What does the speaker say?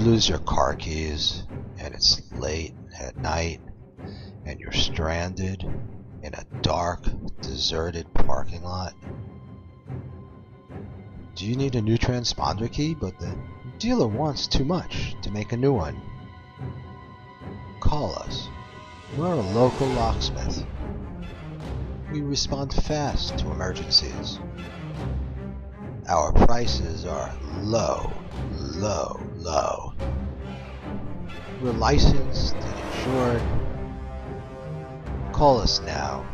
lose your car keys and it's late at night and you're stranded in a dark, deserted parking lot? Do you need a new transponder key, but the dealer wants too much to make a new one? Call us. We're a local locksmith. We respond fast to emergencies. Our prices are low, low, low. We're licensed and insured. Call us now.